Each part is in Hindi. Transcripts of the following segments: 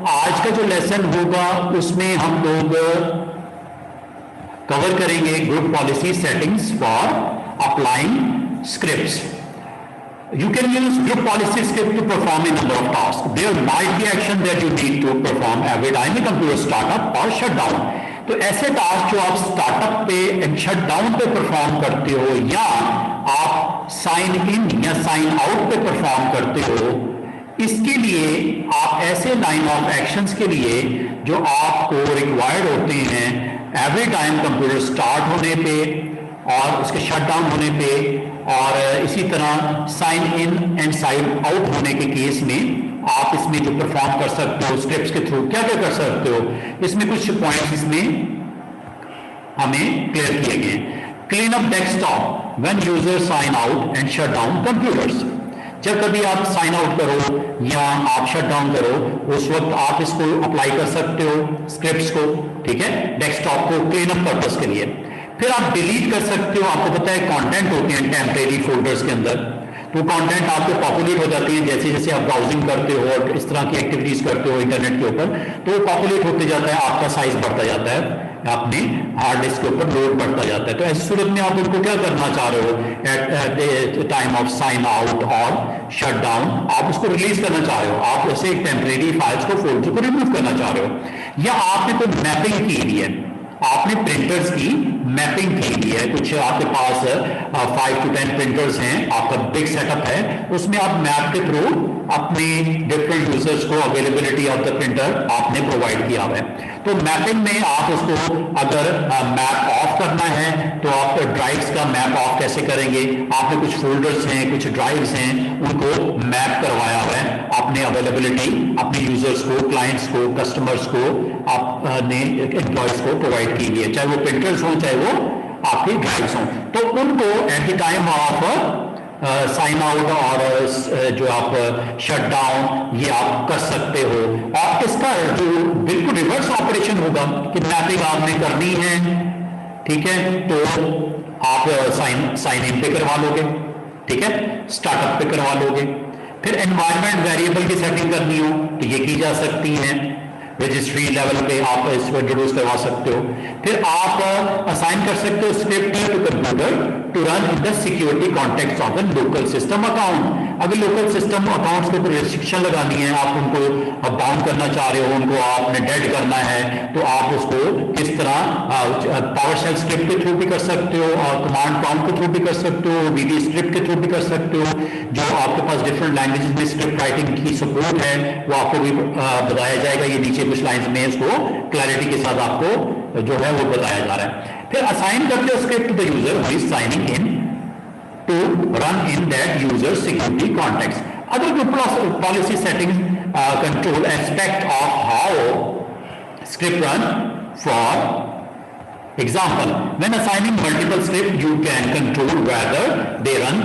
आज का जो लेसन होगा उसमें हम लोग कवर करेंगे group policy settings for applying scripts. You can use group policy script to perform a number of tasks. There might be action that you need to perform every time a computer startup or shutdown. तो ऐसे टास्क जो आप स्टार्टअप पे शटडाउन पे परफॉर्म करते हो या आप साइन इन या साइन आउट पे परफॉर्म करते हो, इसके लिए आप ऐसे लाइन ऑफ एक्शंस के लिए जो आपको रिक्वायर्ड होते हैं एवरी टाइम कंप्यूटर स्टार्ट होने पे और उसके शटडाउन होने पे और इसी तरह sign in and sign out होने के केस में आप इसमें जो परफॉर्म कर सकते हो स्क्रिप्ट्स के थ्रू क्या क्या कर सकते हो, इसमें कुछ पॉइंट्स इसमें हमें क्लियर किए गए. Clean up desktop when user sign out and shut down computers. जब कभी आप साइन आउट करो या आप शट डाउन करो उस वक्त आप इसको अप्लाई कर सकते हो स्क्रिप्ट्स को, ठीक है, डेस्कटॉप को क्लीन अप पर्पस के लिए. फिर आप डिलीट कर सकते हो. आपको पता है कंटेंट होते हैं टेम्परेरी फोल्डर्स के अंदर, तो कंटेंट आपके पॉपुलेट हो जाते हैं जैसे जैसे आप ब्राउजिंग करते हो और इस तरह की एक्टिविटीज करते हो इंटरनेट के ऊपर, तो पॉपुलेट होते जाता है, आपका साइज बढ़ता जाता है, अपने हार्ड डिस्क के ऊपर लोड बढ़ता जाता है. तो ऐसी सूरत में आप उनको क्या करना चाह रहे हो at the time of sign out और शट डाउन, आप उसको रिलीज करना चाह रहे हो, आप ऐसे टेम्परेरी फाइल्स को फोल्डर को रिमूव करना चाह रहे हो, या आपने कोई मैपिंग की हुई है, आपने प्रिंटर्स की मैपिंग की हुई है, कुछ आपके पास 5 to 10 प्रिंटर्स हैं, आपका बिग सेटअप है, उसमें आप मैप के थ्रू अपने डिफरेंट यूजर्स को अवेलेबिलिटी ऑफ द प्रिंटर आपने प्रोवाइड किया हुआ है. तो मैपिंग में आप उसको अगर मैप ऑफ करना है तो आप ड्राइव्स का मैप ऑफ कैसे करेंगे, आपने कुछ फोल्डर्स हैं कुछ ड्राइव्स हैं उनको मैप करवाया हुआ है, आपने अवेलेबिलिटी अपने यूजर्स को, क्लाइंट्स को, कस्टमर्स को, आपने एम्प्लॉयज को प्रोवाइड की है, चाहे वो प्रिंटर्स हो चाहे वो आपके ड्राइव्स हो. तो उनको eight the time of sign out और जो आप शट डाउन ये आप कर सकते हो. और इसका जो बिल्कुल रिवर्स ऑपरेशन होगा कि मैपिंग आपने करनी है, ठीक है, तो आप साइन इन पे करवा लोगे, ठीक है, स्टार्टअप पे करवा लोगे. फिर एनवायरनमेंट वेरिएबल की सेटिंग करनी हो तो ये की जा सकती है, रजिस्ट्री लेवल पे आप इसको इंट्रोड्यूस करवा सकते हो. फिर आप असाइन कर सकते हो script to computer to run in the security context of the local system account. अगर लोकल सिस्टम अकाउंट्स के ऊपर रिस्ट्रिक्शन लगानी है, आप उनको बाउंड करना चाह रहे हो, उनको आपने डेड करना है, तो आप उसको किस तरह पावर शेल स्क्रिप्ट के थ्रू भी कर सकते हो और कमांड प्रॉम्प्ट के थ्रू भी कर सकते हो, वीडी स्क्रिप्ट के थ्रू भी कर सकते हो. जो आपके पास डिफरेंट लैंग्वेजेस में स्क्रिप्ट राइटिंग की सपोर्ट है वो आपको भी बताया जाएगा. ये नीचे कुछ लाइंस में इसको क्लैरिटी के साथ आपको जो है वो बताया जा रहा है. फिर असाइन करते हो script to the user who is signing in to run in that user security context. Other group policy settings control aspect of how script run. For example, when assigning multiple script, you can control whether they run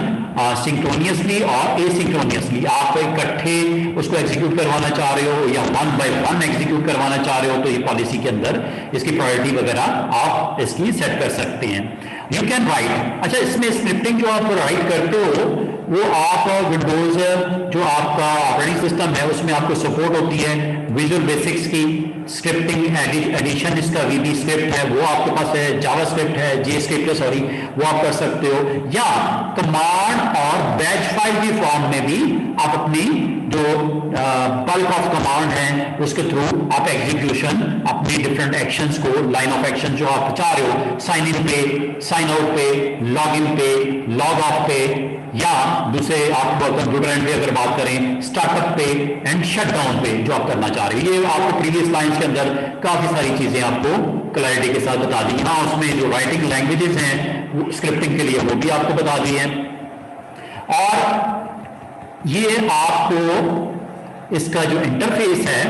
synchronously or asynchronously. आप इकट्ठे उसको एग्जीक्यूट करवाना चाह रहे हो या 1 by 1 एग्जीक्यूट करवाना चाह रहे हो, तो ये पॉलिसी के अंदर इसकी प्रायोरिटी वगैरह आप इसकी सेट कर सकते हैं. यू कैन राइट, अच्छा इसमें स्क्रिप्टिंग जो आप राइट करते हो वो आप विंडोज जो आपका ऑपरेटिंग सिस्टम है उसमें आपको सपोर्ट होती है विजुअल बेसिक्स की स्क्रिप्टिंग एडिशन, इसका वीबी स्क्रिप्ट है वो आपके पास है, जावा स्क्रिप्ट है, जे स्क्रिप्ट है सॉरी, वो आप कर सकते हो. या कमांड और बैच फाइल की फॉर्म में भी आप अपनी जो बल्क ऑफ कमांड है उसके थ्रू आप एग्जीक्यूशन अपनी डिफरेंट एक्शंस को, लाइन ऑफ एक्शन जो आप चाह रहे हो, साइन इन पे, साइन आउट पे, लॉग इन पे, लॉग ऑफ पे, या दूसरे आप कंप्यूटर एंड पे अगर बात करें स्टार्टअप पे एंड शट डाउन पे जो आप करना चाह रहे हो, ये आपको प्रीवियस लाइंस के अंदर काफी सारी चीजें आपको क्लैरिटी के साथ बता दी. हाँ, उसमें जो राइटिंग लैंग्वेजेस हैं स्क्रिप्टिंग के लिए वो भी आपको बता दी है. और ये आपको इसका जो इंटरफेस है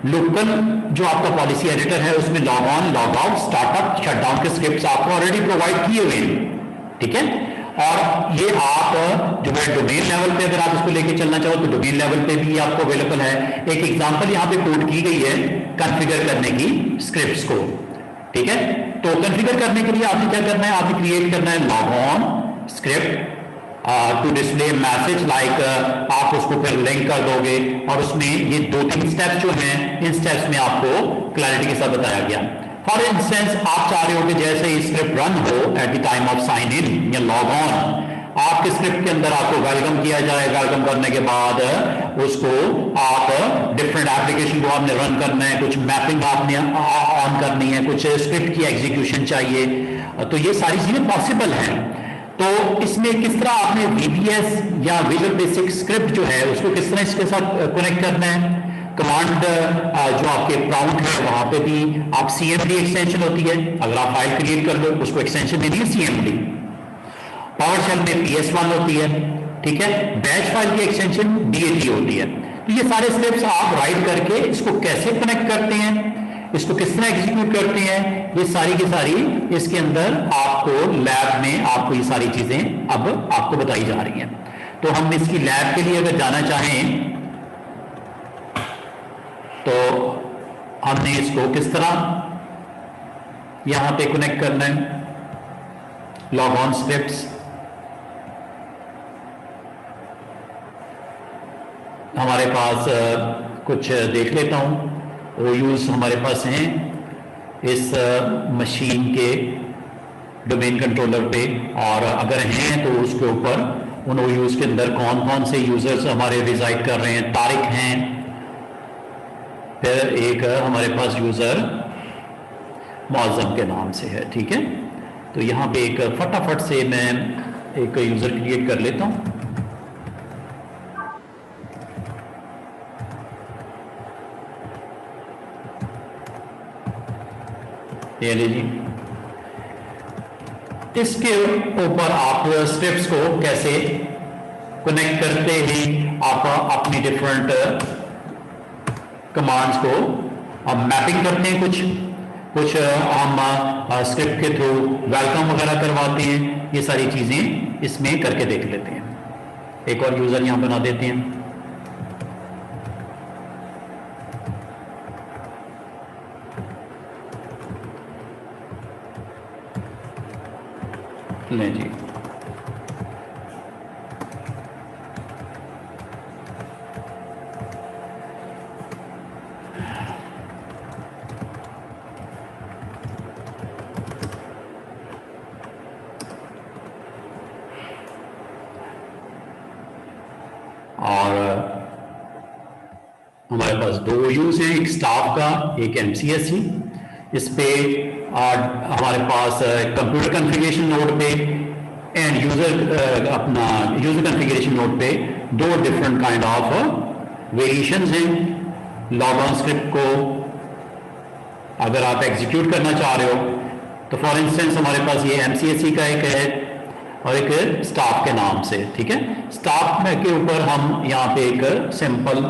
लोकल जो आपका पॉलिसी एडिटर है उसमें log on, log out, startup, shut down के स्क्रिप्ट आपको ऑलरेडी प्रोवाइड किए हुए हैं, ठीक है. और ये आप जो है डोमेन लेवल पे अगर आप इसको लेके चलना चाहो तो डोमेन लेवल पे भी आपको अवेलेबल है. एक एग्जांपल यहाँ पे कोड की गई है कॉन्फ़िगर करने की स्क्रिप्ट्स को, ठीक है. तो कॉन्फ़िगर करने के लिए आपने क्या करना है, आपने क्रिएट करना है log on script to display message like, आप उसको फिर लिंक कर दोगे और उसमें ये 2-3 स्टेप्स जो हैं, इन स्टेप्स में आपको क्लैरिटी के साथ बताया गया। फॉर इंस्टेंस आप चाह रहे हो कि जैसे ही स्क्रिप्ट रन हो at the time of sign in या लॉग ऑन, आपके स्क्रिप्ट के अंदर आपको वेलकम किया जाए, वेलकम करने के बाद उसको आप डिफरेंट एप्लीकेशन को आपने रन करना है, कुछ मैपिंग आपने ऑन करनी है, कुछ स्क्रिप्ट की एग्जीक्यूशन चाहिए, तो ये सारी चीजें पॉसिबल हैं। तो इसमें किस तरह आपने VBS या विजुअल बेसिक स्क्रिप्ट जो है उसको किस तरह इसके साथ कनेक्ट करना है। कमांड जो आपके प्रॉम्प्ट है वहां पे भी आप CMD एक्सटेंशन होती है, अगर आप फाइल क्रिएट कर लो उसको एक्सटेंशन देनी है CMD। पावर शेल में PS1 होती है, ठीक है। बैच फाइल की एक्सटेंशन DAT होती है। तो ये सारे स्टेप्स आप राइट करके इसको कैसे कनेक्ट करते हैं, इसको किस तरह एग्जीक्यूट करते हैं, ये सारी की सारी इसके अंदर आपको लैब में आपको ये सारी चीजें अब आपको बताई जा रही हैं। तो हम इसकी लैब के लिए अगर जाना चाहें तो हमने इसको किस तरह यहां पे कनेक्ट करना है, लॉग ऑन स्क्रिप्ट्स, हमारे पास कुछ देख लेता हूं। OUs हमारे पास हैं इस मशीन के डोमेन कंट्रोलर पे, और अगर हैं तो उसके ऊपर उन OUs के अंदर कौन कौन से यूजर्स हमारे रिजाइड कर रहे हैं। तारिक हैं, फिर एक हमारे पास यूजर मौजम के नाम से है, ठीक है। तो यहां पे एक फटाफट से मैं एक यूजर क्रिएट कर लेता हूं। ये लीजिए, इसके ऊपर आप स्क्रिप्ट्स को कैसे कनेक्ट करते ही आप अपनी डिफरेंट कमांड्स को हम मैपिंग करते हैं, कुछ हम स्क्रिप्ट के थ्रू वेलकम वगैरह करवाते हैं, ये सारी चीजें इसमें करके देख लेते हैं। एक और यूजर यहां बना देते हैं। लें जी, और हमारे पास 2 OUs हैं, एक स्टाफ का, एक MCSE। इस पे हमारे पास कंप्यूटर कॉन्फ़िगरेशन नोड पे एंड यूजर अपना यूजर कॉन्फ़िगरेशन नोड पे 2 डिफरेंट काइंड ऑफ वेरिएशंस हैं। लॉग ऑन स्क्रिप्ट को अगर आप एग्जीक्यूट करना चाह रहे हो तो फॉर इंस्टेंस हमारे पास ये MCSE का एक है और एक स्टाफ के नाम से, ठीक है। स्टाफ के ऊपर हम यहाँ पे एक simple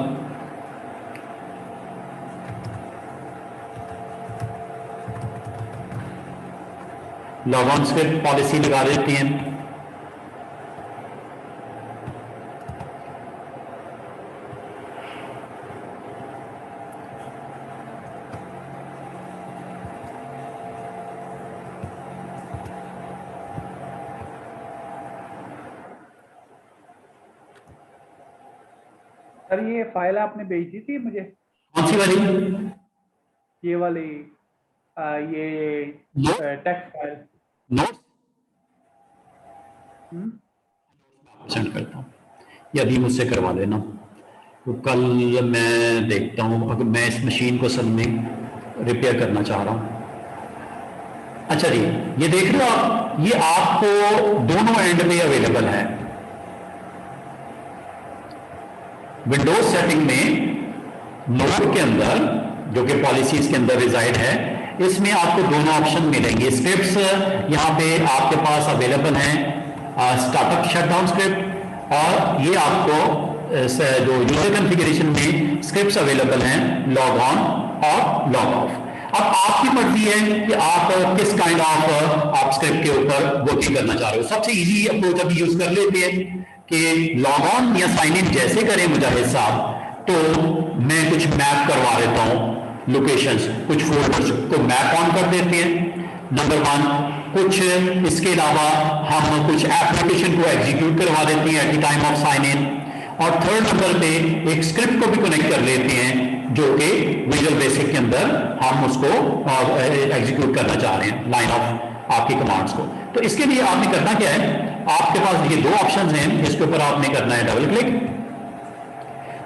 log on script policy लगा देते हैं। सर ये फाइल आपने भेजी थी मुझे, कौन सी वाली? ये वाली ये टेक्स्ट फाइल नोट्स सेंड करता हूँ, या अभी मुझसे करवा लेना। तो कल मैं देखता हूँ, अगर मैं इस मशीन को असल में रिपेयर करना चाह रहा हूँ। अच्छा जी, ये देख रहे हो आप, ये आपको दोनों एंड में अवेलेबल है। विंडोज सेटिंग में नोड के अंदर जो कि पॉलिसीज के अंदर रिजाइड है, इसमें आपको दोनों ऑप्शन मिलेंगे। स्क्रिप्ट्स यहां पे आपके पास अवेलेबल हैं, स्टार्टअप शटडाउन स्क्रिप्ट, और ये आपको जो यूजर कॉन्फ़िगरेशन में स्क्रिप्ट्स अवेलेबल हैं, लॉग ऑन और लॉग ऑफ। अब आपकी मर्जी है कि आप किस काइंड ऑफ आप स्क्रिप्ट के ऊपर वर्किंग करना चाह रहे हो। सबसे इजी अप्रोच अभी यूज कर लेते हैं कि लॉग ऑन या साइन इन जैसे करें मुजाहिद साहब, तो मैं कुछ मैप करवा देता हूं लोकेशंस, कुछ फोल्डर्स को मैप ऑन कर देते हैं। नंबर 1 कुछ इसके अलावा हम कुछ एप्लीकेशन को एग्जीक्यूट करवा देते हैं at the time of sign in, और थर्ड नंबर पे एक स्क्रिप्ट को भी कनेक्ट कर लेते हैं जो कि विजुअल बेसिक के अंदर हम उसको एग्जीक्यूट करना चाह रहे हैं, लाइन ऑफ आपकी कमांड्स को। तो इसके लिए आपने करना क्या है, आपके पास ये दो ऑप्शंस हैं, इसके ऊपर आपने करना है डबल क्लिक।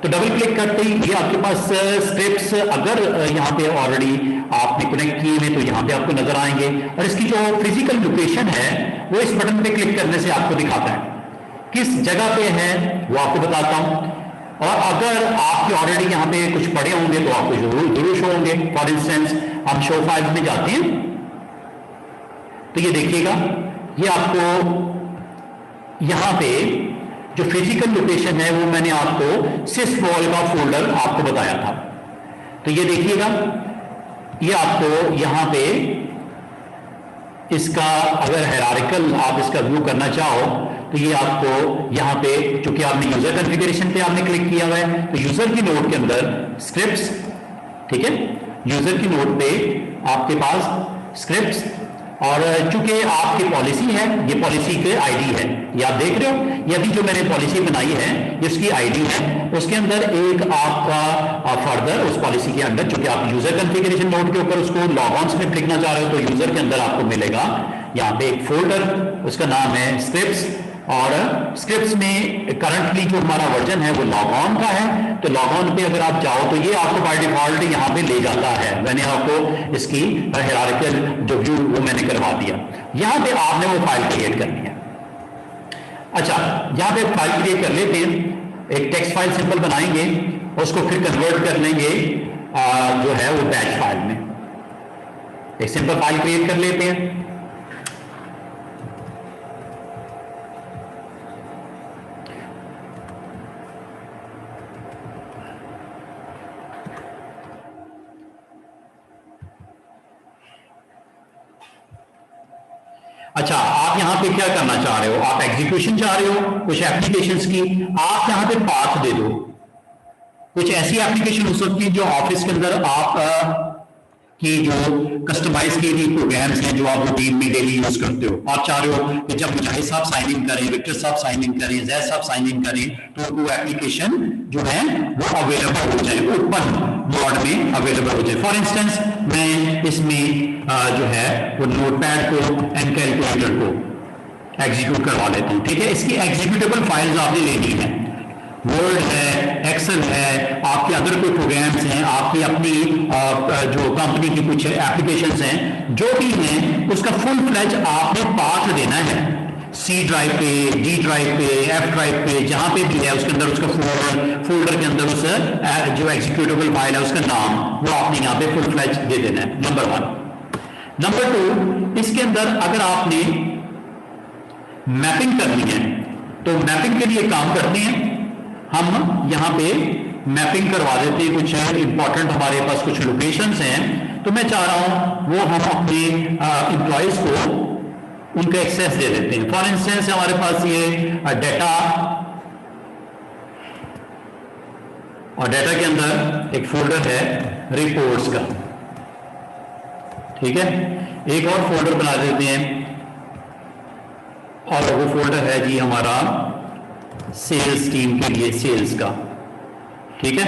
तो डबल क्लिक करते ही ये आपके पास स्क्रिप्ट्स अगर यहाँ पे ऑलरेडी आपने कनेक्ट किए हैं तो यहाँ पे आपको नजर आएंगे, और इसकी जो फिजिकल लोकेशन है वो इस बटन पे क्लिक करने से आपको दिखाता है, किस जगह पे है वो आपको बताता हूं। और अगर आपके ऑलरेडी यहाँ पे कुछ पड़े होंगे तो आपको जरूर शो होंगे। फॉर इंस्टेंस हम शो फाइल्स में जाते हैं तो ये देखिएगा, ये आपको यहाँ पे जो फिजिकल लोकेशन है वो मैंने आपको सिसवॉल का फोल्डर आपको बताया था। तो ये देखिएगा, ये आपको यहाँ पे इसका अगर हायरार्किकल आप इसका व्यू करना चाहो तो ये आपको यहाँ पे, चूंकि आपने यूजर कॉन्फ़िगरेशन पे आपने क्लिक किया हुआ है तो यूजर की नोड के अंदर स्क्रिप्ट्स, ठीक है, यूजर की नोड पे आपके पास स्क्रिप्ट्स, और चूंकि आपकी पॉलिसी है, ये पॉलिसी के आईडी है, ये आप देख रहे हो, ये अभी जो मैंने पॉलिसी बनाई है इसकी आईडी है, उसके अंदर एक आपका फर्दर उस पॉलिसी के अंदर, चूंकि आप यूजर कॉन्फ़िगरेशन नोड के ऊपर उसको लॉग ऑन स्क्रिप्ट लिखना चाह रहे हो तो यूजर के अंदर आपको मिलेगा यहाँ पे एक फोल्डर, उसका नाम है स्क्रिप्ट्स, और स्क्रिप्ट्स में करंटली जो हमारा वर्जन है वो लॉग ऑन का है। तो लॉग ऑन पे अगर आप जाओ तो ये आपको बाय डिफॉल्ट यहाँ पे ले जाता है, मैंने आपको इसकी हायरार्किकल जो व्यू वो मैंने करवा दिया। यहाँ पे आपने वो फाइल क्रिएट करनी है। अच्छा, यहाँ पे फाइल क्रिएट कर लेते हैं, एक टेक्स्ट फाइल सिंपल बनाएंगे, उसको फिर कन्वर्ट कर लेंगे जो है वो बैच फाइल में। एक सिंपल फाइल क्रिएट कर लेते हैं। अच्छा, आप यहां पे क्या करना चाह रहे हो, आप एग्जीक्यूशन चाह रहे हो कुछ एप्लीकेशंस की, आप यहां पे पाथ दे दो। कुछ ऐसी एप्लीकेशन हो सकती है जो ऑफिस के अंदर आप कि जो कस्टमाइज किए गए प्रोग्राम्स हैं जो आप रूटीन में डेली यूज करते हो। आप चाह रहे हो कि जब मुजाहिद साहब साइन इन करें, विक्टर साहब साइन इन करें, जैद साहब साइन इन करें तो वो एप्लीकेशन जो है वो अवेलेबल हो जाए, ओपन मोड में अवेलेबल हो जाए। फॉर इंस्टेंस मैं इसमें जो है वो नोटपैड को एंड कैलकुलेटर को एग्जीक्यूट करवा लेता हूँ, ठीक है। इसकी एग्जीक्यूटेबल फाइल्स आपने लेनी है, वर्ड है, एक्सेल है, आपके अदर कोई प्रोग्राम्स हैं, आपकी अपनी जो कंपनी की कुछ एप्लीकेशंस हैं, जो भी हैं उसका फुल फ्लैज आपने पाथ देना है। सी ड्राइव पे, डी ड्राइव पे, एफ ड्राइव पे, जहां पे भी है उसके अंदर उसका फोल्डर के अंदर उस जो एग्जीक्यूटेबल फाइल है उसका नाम वो आपने यहाँ पे फुल फ्लैज दे देना है, नंबर 1। नंबर 2, इसके अंदर अगर आपने मैपिंग करनी है तो मैपिंग के लिए काम करते हैं हम यहाँ पे मैपिंग करवा देते हैं। कुछ इंपॉर्टेंट हमारे पास कुछ लोकेशंस हैं तो मैं चाह रहा हूं वो हम अपने एम्प्लॉयज को उनका एक्सेस दे देते हैं। फॉर इंस्टेंस हमारे पास ये डेटा, और डेटा के अंदर एक फोल्डर है रिपोर्ट्स का, ठीक है। एक और फोल्डर बना देते हैं और वो फोल्डर है जी हमारा सेल्स टीम के लिए, सेल्स का, ठीक है।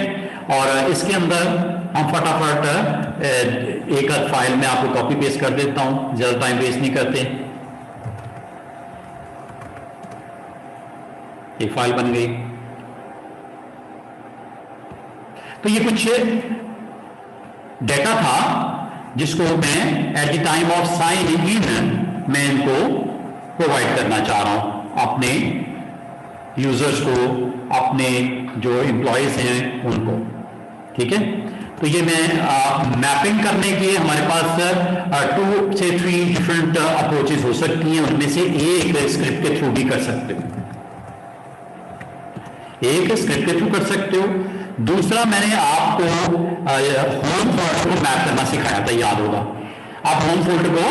और इसके अंदर हम फटाफट एक आध फाइल में आपको कॉपी पेस्ट कर देता हूं, ज्यादा टाइम वेस्ट नहीं करते। एक फाइल बन गई। तो ये कुछ डेटा था जिसको मैं at the time of sign in मैं इनको प्रोवाइड करना चाह रहा हूं अपने यूजर्स को, अपने जो एम्प्लॉयज हैं उनको, ठीक है। तो ये मैं मैपिंग करने के हमारे पास 2 से 3 डिफरेंट अप्रोचेस हो सकती हैं, उनमें से एक स्क्रिप्ट के थ्रू भी कर सकते हो, एक स्क्रिप्ट के थ्रू कर सकते हो। दूसरा, मैंने आपको होम फोल्डर को मैप करना सिखाया था, याद होगा। आप होम फोल्डर को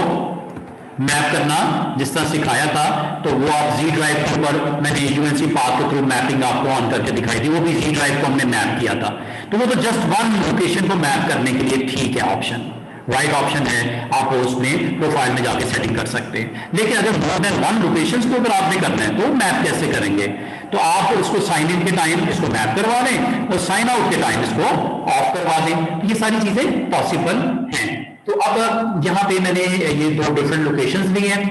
मैप करना जिस तरह सिखाया था तो वो आप जी ड्राइव के ऊपर मैंने यूएनसी पाथ के थ्रू मैपिंग आपको ऑन करके दिखाई थी, वो भी जी ड्राइव को हमने मैप किया था। तो वो तो जस्ट वन लोकेशन को मैप करने के लिए ठीक है ऑप्शन, राइट ऑप्शन है, आप उसमें प्रोफाइल में जाके सेटिंग कर सकते हैं। लेकिन अगर मोर देन वन लोकेशंस को अगर आपने करना है तो मैप कैसे करेंगे? तो आप उसको साइन इन के टाइम इसको मैप करवा लें और साइन आउट के टाइम इसको ऑफ करवा दें। ये सारी चीजें पॉसिबल हैं। तो अब यहाँ पे मैंने ये दो डिफरेंट लोकेशंस ली हैं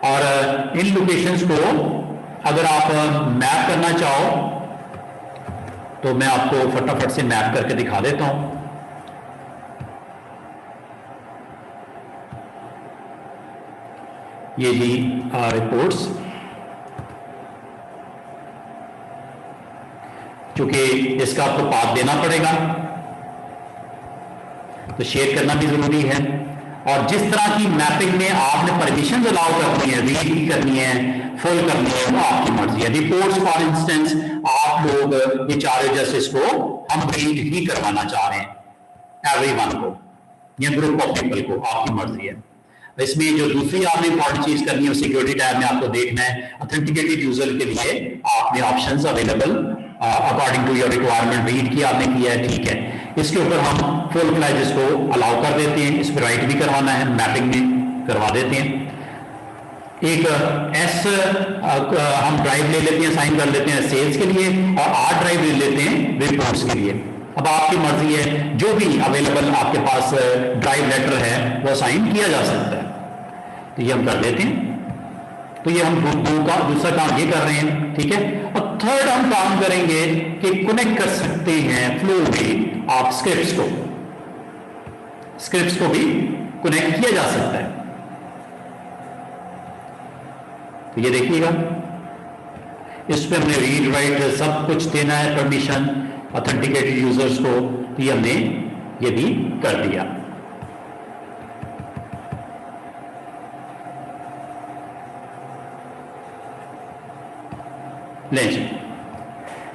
और इन लोकेशंस को अगर आप मैप करना चाहो तो मैं आपको फटाफट से मैप करके दिखा देता हूं। ये जी रिपोर्ट्स, क्योंकि इसका आपको पाथ देना पड़ेगा तो शेयर करना भी जरूरी है। और जिस तरह की मैपिंग में आपने परमिशन अलाउ करनी है, रीड करनी है, फुल करनी है, वो आपकी मर्जी है। रिपोर्ट्स फॉर इंस्टेंस आप लोग विचार जस्टिस को हम रीड ही करवाना चाह रहे हैं एवरीवन को या ग्रुप ऑफ पीपल को, आपकी मर्जी है। इसमें जो दूसरी आपने इंपॉर्टेंट चीज करनी है सिक्योरिटी टैब में आपको देखना है ऑथेंटिकेटेड यूजर के लिए आपने options available according to your requirement read की आपने किया है, ठीक है। इसके ऊपर हम फुल फ्लैज इसको अलाउ कर देते हैं। इस पर राइट भी करवाना है, मैपिंग में करवा देते हैं। एक एस हम ड्राइव ले लेते हैं, साइन कर लेते हैं सेल्स के लिए, और आर ड्राइव ले लेते हैं रिपोर्ट्स के लिए। अब आपकी मर्जी है, जो भी अवेलेबल आपके पास ड्राइव लेटर है वो साइन किया जा सकता है, तो ये हम कर देते हैं। तो ये हम दूसरा काम ये कर रहे हैं, ठीक है। और थर्ड हम काम करेंगे कि कनेक्ट कर सकते हैं फ्लो में आप स्क्रिप्ट्स को भी कनेक्ट किया जा सकता है। तो ये देखिएगा, इस पे हमने रीड राइट सब कुछ देना है परमिशन ऑथेंटिकेटेड यूजर्स को, तो ये हमने ये भी कर दिया। ले जी,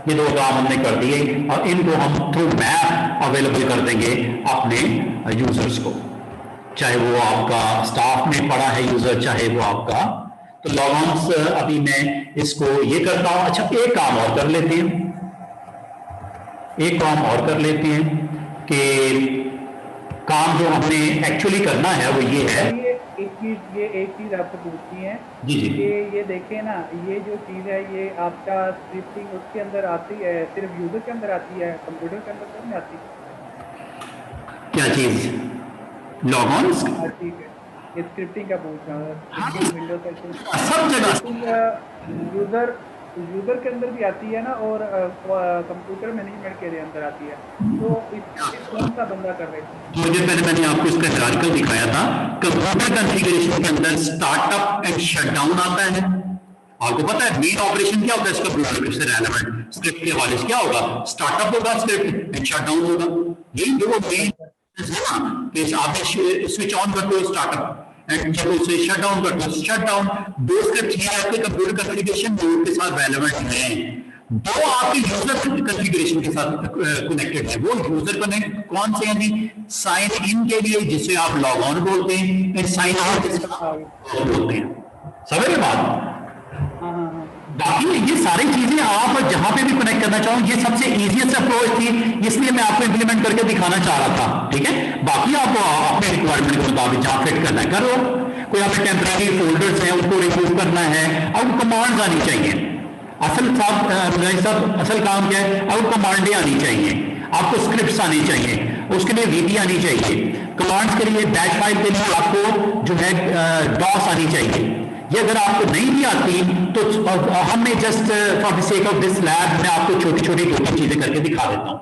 ये दो काम हमने कर दिए और इनको हम थ्रू मैप अवेलेबल कर देंगे अपने यूजर्स को, चाहे वो आपका स्टाफ में पड़ा है यूजर, चाहे वो आपका। तो लॉग अभी मैं इसको ये करता हूं। अच्छा, एक काम और कर लेते हैं, कि काम जो हमने एक्चुअली करना है वो ये है। ये एक चीज आपको पूछनी है जी जी, कि ये देखिए ना, ये जो चीज है ये आपका स्क्रिप्टिंग उसके अंदर आती है, सिर्फ यूजर के अंदर आती है, कंप्यूटर के अंदर तो नहीं आती। क्या चीज? Log on? ठीक है, ये स्क्रिप्टिंग का पूछ रहा हूँ। विंडोज सब जगह यूजर के अंदर भी आती है ना, और कंप्यूटर मैनेजमेंट के अंदर आती है। तो इस कौन सा बंदा कर रहे थे? मुझे पहले आपको इसका हियरार्किकल दिखाया था। कंप्यूटर कॉन्फ़िगरेशन के अंदर स्टार्टअप एंड शटडाउन आता है। आपको पता है मेन ऑपरेशन क्या होता है इसका? कंप्यूटर से रेलेवेंट स्क्रिप्ट के हवाले से क्या होगा? स्टार्टअप होगा, स्क्रिप्ट एंड शटडाउन होगा। यही जो मेन है ना, कि आपने स्विच ऑन करते हो स्टार्टअप एंड जब उसे शट डाउन करते हो शट डाउन। दो स्क्रिप्ट ये आपके कंप्यूटर कॉन्फ़िगरेशन मोड के साथ रेलेवेंट हैं, दो आपके यूजर कॉन्फ़िगरेशन के साथ कनेक्टेड है। वो यूजर कनेक्ट कौन से हैं जी? साइन इन के लिए जिसे आप लॉग ऑन बोलते हैं, एंड साइन आउट बोलते हैं। समझ रहे बात? बाकी ये सारी चीजें आप जहां पे भी कनेक्ट करना चाहो, ये सबसे इजीएस्ट अप्रोच थी, इसलिए मैं आपको इंप्लीमेंट करके दिखाना चाह रहा था, ठीक है। बाकी आप अपने रिक्वायरमेंट के मुताबिक जहां फिट करना है करो। कोई आपके टेम्परेरी फोल्डर्स हैं उनको रिमूव करना है, अब कमांड्स आनी चाहिए। असल काम क्या है? अब कमांडें आनी चाहिए, आपको स्क्रिप्ट्स आनी चाहिए, उसके लिए वीडी आनी चाहिए। कमांड्स के लिए बैच फाइल के लिए आपको जो है डॉस आनी चाहिए। ये अगर आपको नहीं भी आती तो हमने just for the sake of this lab में आपको छोटी छोटी दो तीन चीजें करके दिखा देता हूं,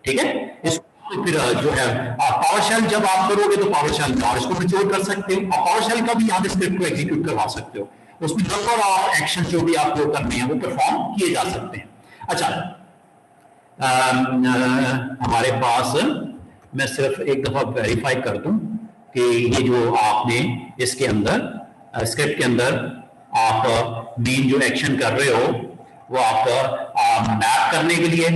ठीक है। इसको फिर जो है पावर शेल जब आप करोगे तो पावर शेल में इसको मैच्योर कर सकते हो, और पावर शेल का भी यहाँ स्क्रिप्ट को एग्जीक्यूट करवा सकते हो। उसमें नंबर ऑफ एक्शन जो भी आपको करने हैं वो परफॉर्म किए जा सकते हैं। अच्छा, हमारे पास मैं सिर्फ एक दफा वेरीफाई कर दूं कि ये जो आपने इसके अंदर स्क्रिप्ट के अंदर आप मेन जो एक्शन कर रहे हो वो आप मैप करने के लिए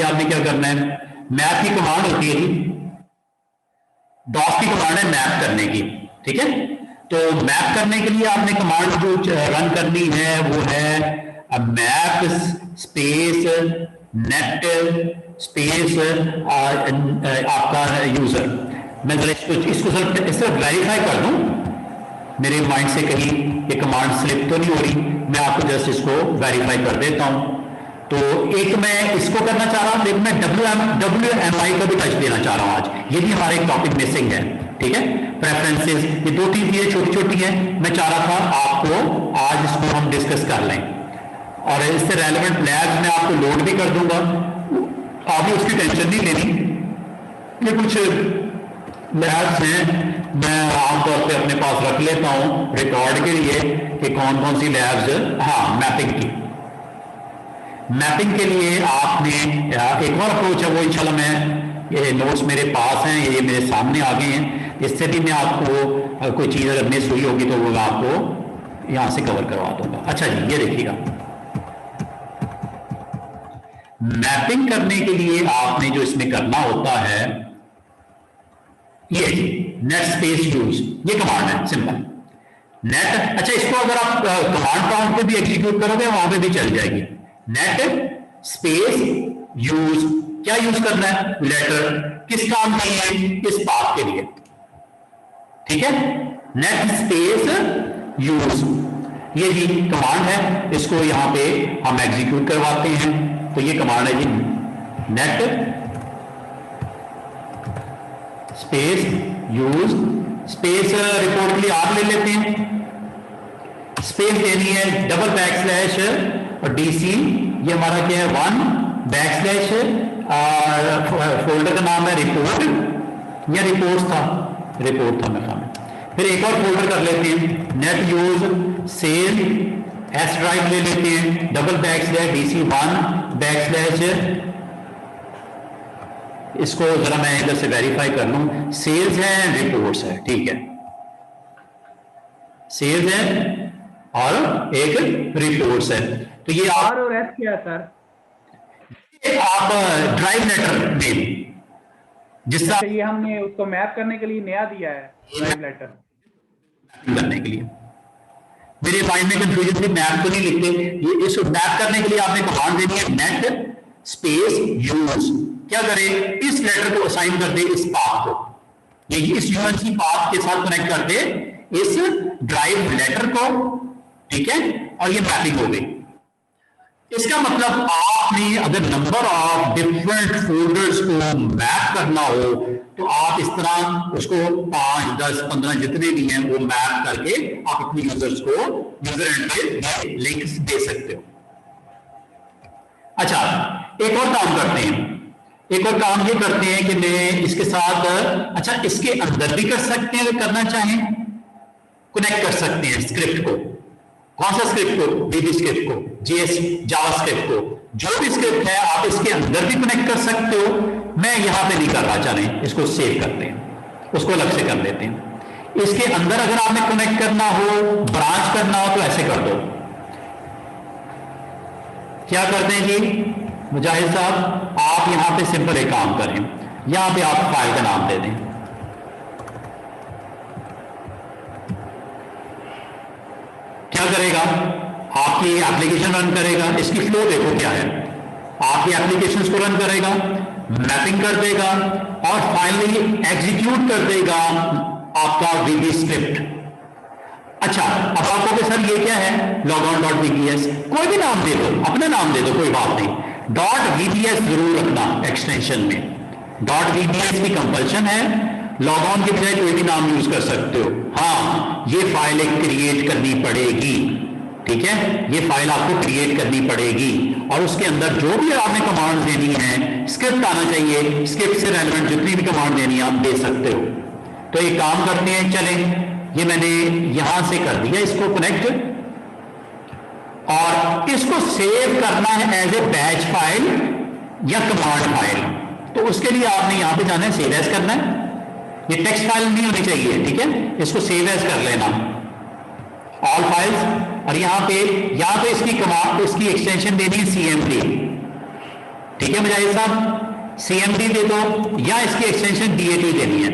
आपने क्या करना है? मैप की कमांड होती है जी, डॉस की कमांड है मैप करने की, ठीक है। तो मैप करने के लिए आपने कमांड जो रन करनी है वो है अब मैप स्पेस नेट स्पेस आपका यूजर, मैं जरा इसको सिर्फ वेरीफाई कर दूं, मेरे माइंड से कहीं ये कमांड स्लिप तो नहीं हो रही, मैं आपको जस्ट इसको वेरीफाई कर देता हूं। तो एक मैं इसको करना चाह रहा हूं, लेकिन मैं WMI का भी टच देना चाह रहा हूं आज, ये भी हमारा एक टॉपिक मिसिंग है, ठीक है। प्रेफरेंसेस, ये 2-3 चीजें छोटी छोटी हैं, मैं चाह रहा था आपको आज इसको हम डिस्कस कर लें, और इससे रेलेवेंट लैब्स में आपको लोड भी कर दूंगा, आप भी उसकी टेंशन नहीं लेनी। ये कुछ लैब्स हैं मैं आमतौर पे अपने पास रख लेता हूं रिकॉर्ड के लिए कि कौन कौन सी लैब्स, हाँ मैपिंग की, मैपिंग के लिए आपने एक और अप्रोच है, वो इंशाल्लाह मैं, ये नोट्स मेरे पास हैं, ये मेरे सामने आ गए हैं, इससे भी मैं आपको कोई चीज़ अगर मिस हुई होगी तो वो मैं आपको यहां से कवर करवा दूंगा। अच्छा जी, ये देखिएगा, मैपिंग करने के लिए आपने जो इसमें करना होता है ये नेट स्पेस यूज, ये कमांड है सिंपल नेट। अच्छा, इसको अगर आप कमांड प्रॉम्प्ट पे भी एग्जीक्यूट करोगे वहां पे भी चल जाएगी। नेट स्पेस यूज, क्या यूज करना है, लेटर, किस काम के लिए, इस पाथ के लिए, ठीक है। नेट स्पेस यूज, ये जी कमांड है, इसको यहां पे हम एग्जीक्यूट करवाते हैं। तो ये कमांड है जी net space use, space report के लिए आप ले लेते हैं, स्पेस देनी है /बैकस्लैश और DC, ये हमारा क्या है 1 बैकस्लैश, फोल्डर का नाम है रिपोर्ट या रिपोर्ट था मेरे सामने, फिर एक और फोल्डर कर लेते हैं net use save S drive ले लेते हैं /बैकस्लैश DC 1 बैकस्लैश, इसको जरा मैं इधर से वेरीफाई कर लूं, सेल्स है रिपोर्ट्स है, ठीक है, सेल्स है और एक रिपोर्ट्स है। तो ये R और S क्या है सर? आप ड्राइव लेटर नेम, जिस तरह ये हमने उसको मैप करने के लिए नया दिया है ड्राइव लेटर करने के लिए, मेरे माइंड में कंफ्यूजन थी, मैप तो नहीं लिखते, ये इस मैप करने के लिए आपने कमांड देनी है नेट स्पेस यूज, क्या करे, इस लेटर को असाइन कर दे इस पाथ को, ये इस यूएनसी पाथ के साथ कनेक्ट कर दे इस ड्राइव लेटर को, ठीक है, और ये मैपिंग हो गई। इसका मतलब आपने अगर नंबर ऑफ डिफरेंट फोल्डर्स को मैप करना हो तो आप इस तरह उसको 5, 10, 15 जितने भी हैं वो मैप करके आप अपने यूजर्स को यूजर एंड पे लिंक्स दे सकते हो। अच्छा, एक और काम करते हैं, एक और काम ये करते हैं कि मैं इसके साथ, अच्छा इसके अंदर भी कर सकते हैं, अगर करना चाहें कनेक्ट कर सकते हैं स्क्रिप्ट को, कौन सा स्क्रिप्ट को, VB स्क्रिप्ट को, JS जावा स्क्रिप्ट को, जो भी स्क्रिप्ट है आप इसके अंदर भी कनेक्ट कर सकते हो। मैं यहां पे नहीं करना चाह रहे, इसको सेव करते हैं, उसको अलग से कर लेते हैं। इसके अंदर अगर आपने कनेक्ट करना हो, ब्रांच करना हो तो ऐसे कर दो, क्या करते हैं जी मुजाहिद साहब, आप यहां पे सिंपल एक काम करें, यहां पे आप फाइल का नाम दे दें, क्या करेगा, आपकी एप्लीकेशन रन करेगा, इसकी फ्लो देखो क्या है, आपकी एप्लीकेशंस को रन करेगा, मैपिंग कर देगा और फाइनली एग्जीक्यूट कर देगा आपका VB स्क्रिप्ट। अच्छा, अब आप कहोगे सर ये क्या है, logon.vbs, कोई भी नाम दे दो, अपना नाम दे दो, कोई बात नहीं, .vbs जरूर रखना एक्सटेंशन में, .vbs की कंपल्शन है, लॉगऑन की बजाय कोई भी नाम यूज कर सकते हो। हाँ, ये फाइल एक क्रिएट करनी पड़ेगी, ठीक है, ये फाइल आपको क्रिएट करनी पड़ेगी और उसके अंदर जो भी आपने कमांड देनी है, स्क्रिप्ट आना चाहिए, स्क्रिप्ट से रेलेवेंट जितनी भी कमांड देनी है आप दे सकते हो। तो एक काम करते हैं, चलें, ये मैंने यहां से कर दिया इसको कनेक्ट, और इसको सेव करना है एज ए बैच फाइल या कमांड फाइल। तो उसके लिए आपने यहां पे जाना है, सेव एज करना है, ये टेक्स्ट फाइल नहीं होनी चाहिए, ठीक है, इसको सेव एज कर लेना ऑल फाइल्स, और यहां पे इसकी कमांड, इसकी एक्सटेंशन देनी है CMD, ठीक है मुजाहिद साहब, CMD दे दो या इसकी एक्सटेंशन DAT देनी है,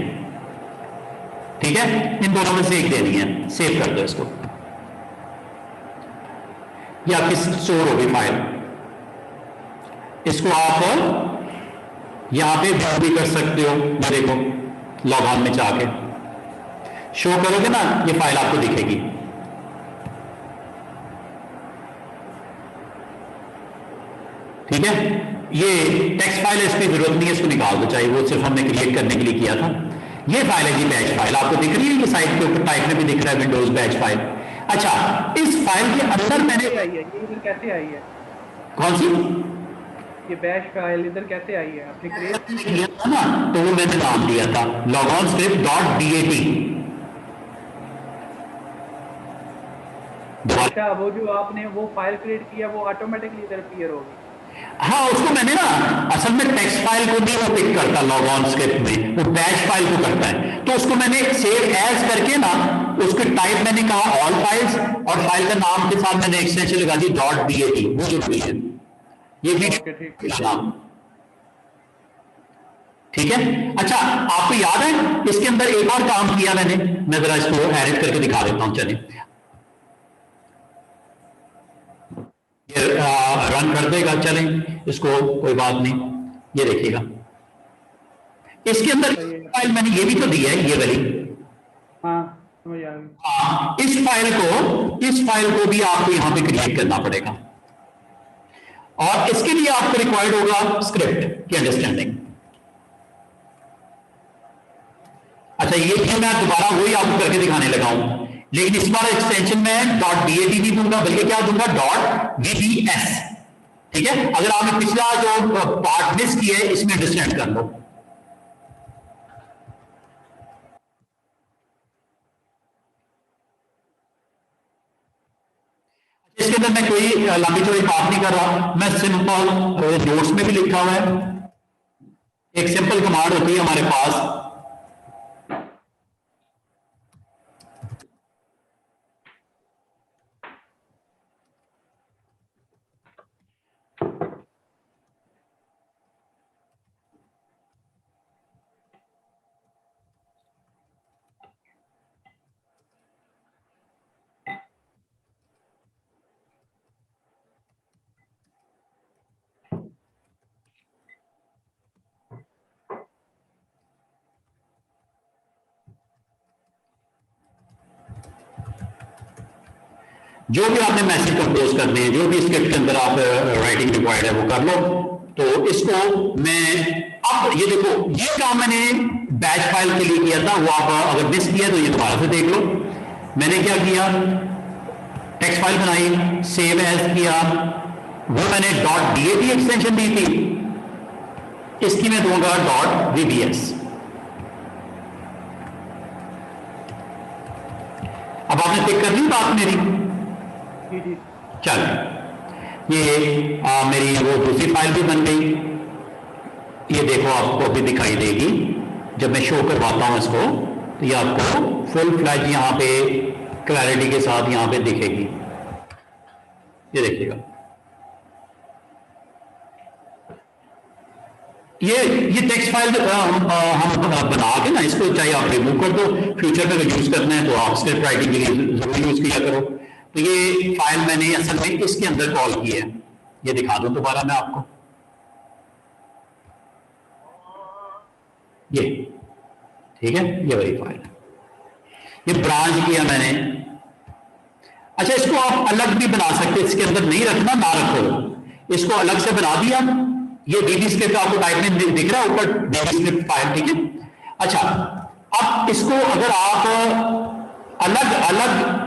ठीक है, इन दोनों में से एक देनी है, सेव कर दो इसको। ये आपकी स्टोर होगी फाइल। इसको आप यहां पे व्यू भी कर सकते हो। मेरे को लॉग ऑन में जाके शो करोगे ना, ये फाइल आपको दिखेगी। ठीक है, ये टेक्स्ट फाइल है, इसकी जरूरत नहीं है, इसको निकाल दो, चाहिए वो सिर्फ हमने क्रिएट करने के लिए किया था। ये फाइल है जी बैच फाइल, आपको दिख रही है, ये साइड के ऊपर टाइप में भी दिख रहा है विंडोज बैच फाइल। अच्छा, इस फाइल के अंदर मैंने आई है, ये इधर कैसे आई है? कौन सी ये बैश फाइल इधर कैसे आई है? आपने क्रिएट किया था ना, तो वो मैंने नाम दिया था लॉगऑन स्क्रिप्ट डॉट डीएटी। अच्छा, वो जो आपने वो फाइल क्रिएट किया वो ऑटोमेटिकली इधर अपीयर होगी? हाँ, उसको मैंने ना, असल में टेक्स्ट फाइल को नहीं वो पिक करता लॉगऑन स्क्रिप्ट में, वो बैच फाइल को करता है। तो उसको मैंने सेव एज करके ना, उसके टाइप मैंने कहा ऑल फाइल्स, और फाइल का नाम के साथ मैंने एक्सटेंशन लगा दी डॉट डीएटी, वो जो भी है ये भी नाम। ठीक है। अच्छा, आपको याद है इसके अंदर एक और काम किया मैंने, मैं जरा इसको एडिट करके दिखा देता हूं। चलिए, रन कर देगा, चलें, इसको कोई बात नहीं। ये देखिएगा, इसके अंदर फाइल मैंने ये भी तो दी है, ये वाली। हाँ, समझ आ गई। इस फाइल को भी आपको यहां पे क्रिएट करना पड़ेगा, और इसके लिए आपको रिक्वायर्ड होगा स्क्रिप्ट की अंडरस्टैंडिंग। अच्छा, ये भी मैं दोबारा वही आपको करके दिखाने लगा हूं, लेकिन इस बार एक्सटेंशन में डॉट डीएटी नहीं दूंगा, बल्कि क्या दूंगा, डॉट वीबीएस। ठीक है, अगर आपने पिछला जो पार्ट मिस किया है, इसमें अंडरस्टैंड कर लो। इसके अंदर मैं कोई लंबी चौड़ी बात नहीं कर रहा, मैं सिंपल नोट्स में भी लिखा हुआ है, एक सिंपल कमांड होती है हमारे पास, जो भी आपने मैसेज कंपोज करने हैं, जो भी स्क्रिप्ट के अंदर आप राइटिंग रिक्वायर्ड है वो कर लो। तो इसको मैं अब ये देखो, ये काम मैंने बैच फाइल के लिए किया था, वो आप अगर मिस किया तो ये दोबारा से देख लो। मैंने क्या किया, टेक्स्ट फाइल बनाई, सेव एज किया, वो मैंने डॉट डीएटी एक्सटेंशन दी थी, इसकी मैं दूंगा डॉट वीबीएस। अब आपने पिक कर ली बात मेरी? चल, ये मेरी वो दूसरी फाइल भी बन गई, ये देखो आपको अभी दिखाई देगी जब मैं शो करवाता हूं इसको, तो ये आपको फुल फ्लैश यहां पे क्लैरिटी के साथ यहां पे दिखेगी। ये देखिएगा, ये टेक्स्ट फाइल हम बना के ना, इसको चाहे आप रिमूव कर दो, फ्यूचर में अगर यूज करना है तो आप स्क्रिप्ट राइटिंग के लिए जरूर यूज किया करो। तो ये फाइल मैंने असल में इसके अंदर कॉल की है, ये दिखा दूं दोबारा मैं आपको, ये ठीक है, ये वही फाइल है, ये ब्रांच किया मैंने। अच्छा, इसको आप अलग भी बना सकते, इसके अंदर नहीं रखना ना रखो, इसको अलग से बना दिया। ये डीबी स्क्रिप्ट आपको टाइप में दिख रहा है ऊपर, डीबी स्क्रिप्ट फाइल, ठीक है। अच्छा, अब इसको अगर आप अलग अलग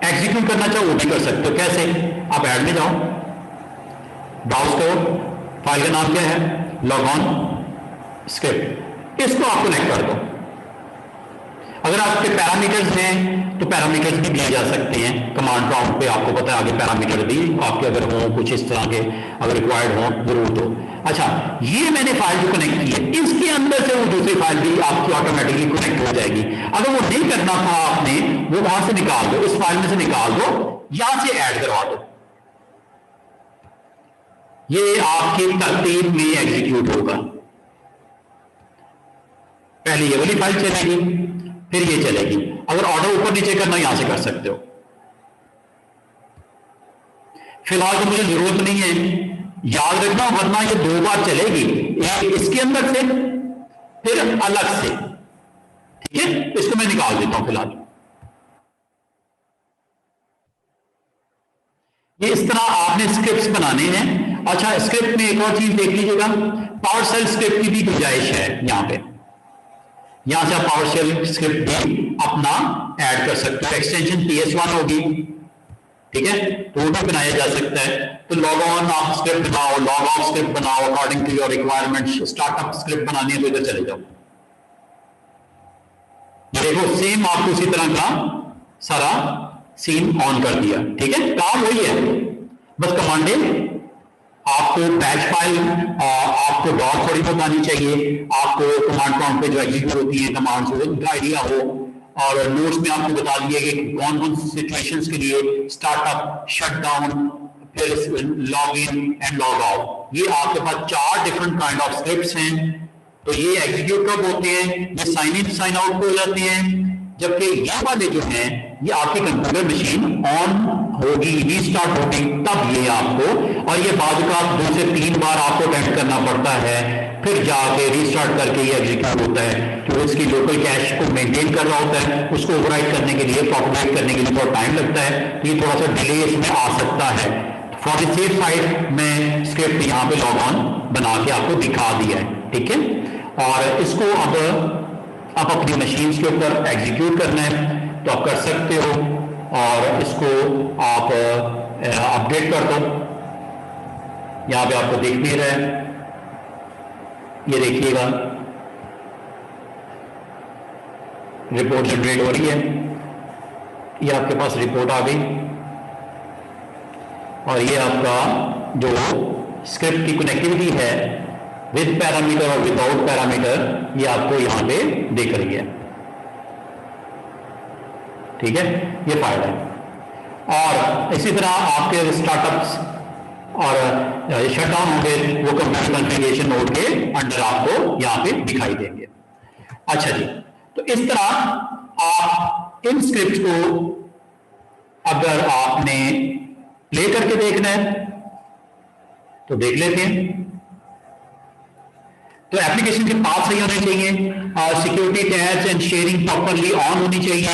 एग्जीक्यूट करना चाहो वो भी कर सकते हो। कैसे, आप ऐड में जाओ, ब्राउज करो, फाइल का नाम क्या है, लॉग ऑन स्क्रिप्ट, इसको आप कनेक्ट कर दो। अगर आपके पैरामीटर्स हैं तो पैरामीटर्स भी दिए जा सकते हैं, कमांड प्रॉम्प्ट पे आपको पता है आगे पैरामीटर भी आपके अगर हो कुछ इस तरह के, अगर रिक्वायर्ड हो जरूर तो। अच्छा, ये मैंने फाइल जो कनेक्ट की है, इसके अंदर से वो दूसरी फाइल भी आपकी ऑटोमेटिकली कनेक्ट हो जाएगी। अगर वो नहीं करना था आपने, वो वहां से निकाल दो, इस फाइल में से निकाल दो, यहां से ऐड करवा दो, ये आपकी तरतीब में एग्जीक्यूट होगा। पहले ये वाली फाइल चलेगी, फिर ये चलेगी। अगर ऑर्डर ऊपर नीचे करना यहां से कर सकते हो। फिलहाल तो मुझे जरूरत नहीं है, याद रखना, वरना ये 2 बार चलेगी, एक इसके अंदर से फिर अलग से, ठीक है। इसको मैं निकाल देता हूं फिलहाल। ये इस तरह आपने स्क्रिप्ट्स बनाने हैं। अच्छा, स्क्रिप्ट में एक और चीज देख लीजिएगा, पावर शेल स्क्रिप्ट की भी गुंजाइश है यहां पे, यहां से आप पावर शेल स्क्रिप्ट भी अपना ऐड कर सकते हो। एक्सटेंशन PS1 होगी, ठीक है, तो वो भी बनाया जा सकता है। तो लॉग ऑन आप स्क्रिप्ट बनाओ, लॉग ऑफ स्क्रिप्ट बनाओ according to your requirement. Startup script बनानी है तो इधर चले जाओ, देखो सेम आपको उसी तरह का सारा सीन ऑन कर दिया, ठीक है। काम वही है, बस कमांडें आपको बैच फाइल, आपको डॉट थोड़ी बहुत आनी चाहिए, आपको कमांड प्रॉम्प्ट पे जो एग्जीक्यूट होती है कमांड्स, उनका आइडिया हो, और नोट्स में आपको बता दिए कि कौन कौन सिचुएशंस के लिए स्टार्टअप, शटडाउन, फिर log in and log out, ये आपके पास 4 डिफरेंट काइंड ऑफ स्क्रिप्ट्स हैं। तो ये एग्जीक्यूट कब होते हैं, ये साइन इन साइन आउट हो जाते हैं, जबकि ये वाले जो हैं ये आपकी कंप्यूटर मशीन ऑन होगी, रीस्टार्ट होगी, तब ये आपको, और ये बाद का 2 से 3 बार आपको अटेम्प्ट करना पड़ता है, फिर जाके रीस्टार्ट करके ये एग्जीक्यूट होता है। तो इसकी लोकल कैश को मेंटेन कर रहा होता है, उसको ओवरराइट करने के लिए, प्रोपगेट करने के लिए थोड़ा टाइम लगता है, तो ये थोड़ा सा डिले इसमें आ सकता है। फॉर द सेफ साइड मैं स्क्रिप्ट यहाँ पे लॉग ऑन बना के आपको दिखा दिया है, ठीक है। और इसको अब आप अपनी मशीन के ऊपर एग्जीक्यूट करना है तो आप कर सकते हो, और इसको आप अपडेट कर दो। यहां पे आपको दिख भी रहा है, ये देखिएगा रिपोर्ट जनरेट हो रही है, ये आपके पास रिपोर्ट आ गई, और ये आपका जो स्क्रिप्ट की कनेक्टिविटी है विद पैरामीटर और विदाउट पैरामीटर, ये आपको यहां पे दिख रही है, ठीक है, ये फाइल है। और इसी तरह आपके स्टार्टअप्स और शटडाउन होंगे, वो कंप्यूटर कॉन्फ़िगरेशन मोड के अंडर आपको यहां पे दिखाई देंगे। अच्छा जी, तो इस तरह आप इन स्क्रिप्ट को अगर आपने प्ले करके देखना है तो देख लेते हैं। तो एप्लीकेशन के पाथ सही होने चाहिए, security tags and sharing properly on होनी चाहिए,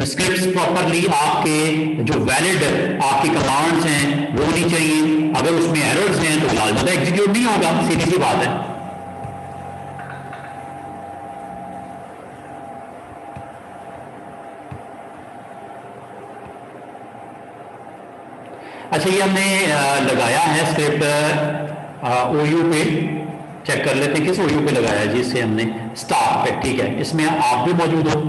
स्क्रिप्ट्स प्रॉपरली आपके जो वैलिड आपकी कमांड्स हैं वो होनी चाहिए। अगर उसमें एरर्स हैं तो ज्यादा एग्जीक्यूट नहीं होगा, सीधी सी बात है। अच्छा, ये हमने लगाया है स्क्रिप्ट OU पे, चेक कर लेते हैं किस OU पे लगाया है, जिससे हमने स्टार्ट पे, ठीक है, इसमें आप भी मौजूद हो।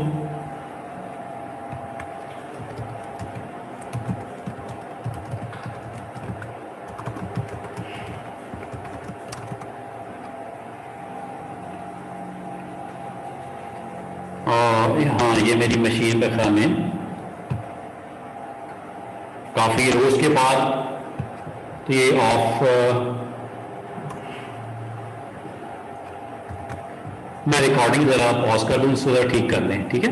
और हाँ, ये मेरी मशीन पे खैर में काफी रोज के बाद, तो ये ऑफ, मैं रिकॉर्डिंग जरा पॉज कर दूं, इसको जरा ठीक कर लें, ठीक है।